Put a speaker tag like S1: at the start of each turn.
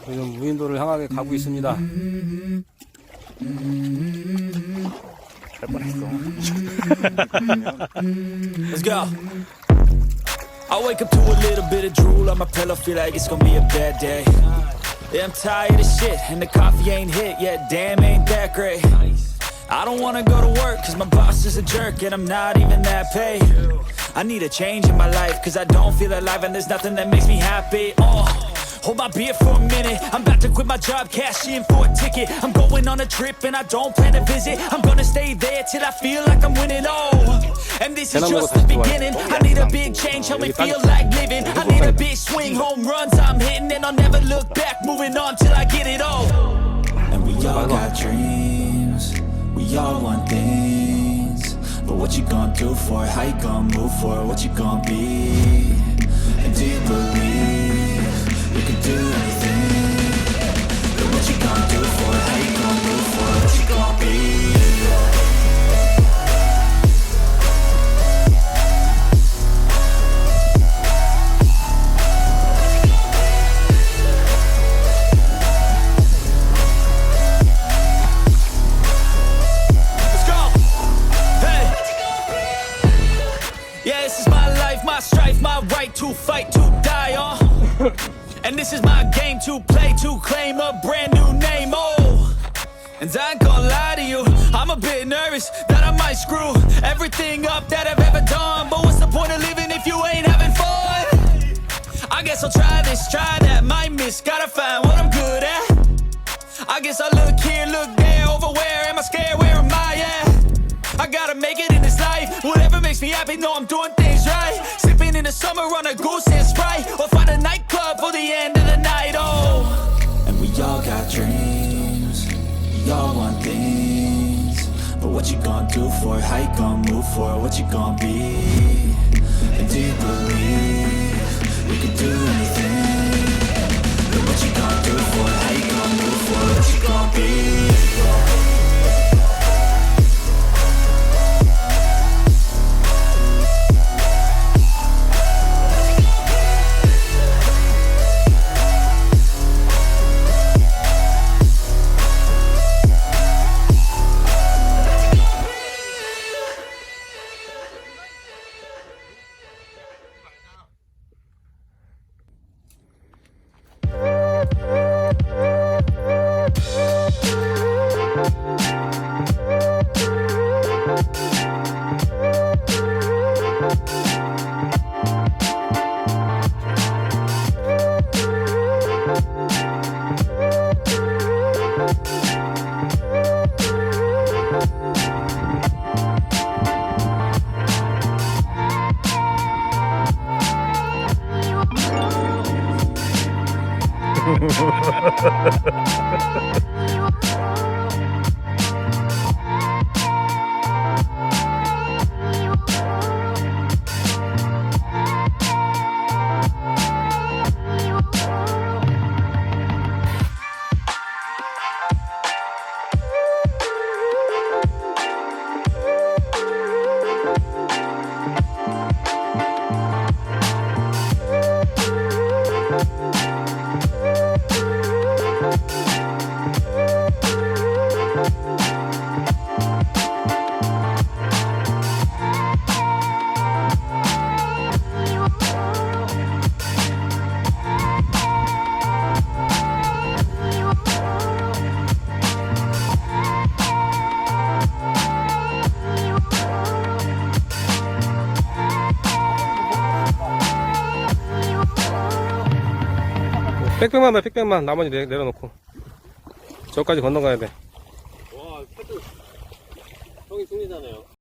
S1: 요즘 무인도를 향하게 가고 있습니다.
S2: 할 뻔했어.
S3: Let's go. I wake up to a little bit of drool on my pillow, feel like it's gonna be a bad day. Yeah, I'm tired of shit, and the coffee ain't hit yet, damn, ain't that great. I don't wanna go to work, cause my boss is a jerk, and I'm not even that paid. I need a change in my life, cause I don't feel alive, and there's nothing that makes me happy. Hold my beer for a minute, I'm about to quit my job, cash in for a ticket. I'm going on a trip and I don't plan to visit. I'm gonna stay there till I feel like I'm winning, and this is just the beginning. I need a big change, help me feel like living. I need a big swing, home runs I'm hitting, and I'll never look back, moving on till I get it all. And we all got dreams, we all want things, but what you gonna do for it? How you gonna move for it? What you gonna be? And do you believe you can do anything? But what you gonna do for it? How you gonna move for it? What you gonna be? Let's go! Hey! Yeah, this is my life, my strife, my right to fight, to die on. And this is my game to play, to claim a brand new name, And I ain't gonna lie to you, I'm a bit nervous that I might screw everything up that I've ever done. But what's the point of living if you ain't having fun? I guess I'll try this, try that, might miss, gotta find what I'm good at. I guess I look here, look there, over where am I scared, where am I at? I gotta make it in this life, whatever makes me happy, know I'm doing things right. Sipping in the summer on a goose and Sprite, or find a nightclub for the end of the night, And we all got dreams, we all want things, but what you gonna do for it? How you gonna move for it? What you gonna be? And do you believe you can do anything? But what you gonna do for it? How you gonna move for it? What you gonna be?
S1: 빽빽만 봐, 빽빽만. 나머지 내려놓고. 저까지 건너가야 돼.
S2: 와, 형이 승리잖아요.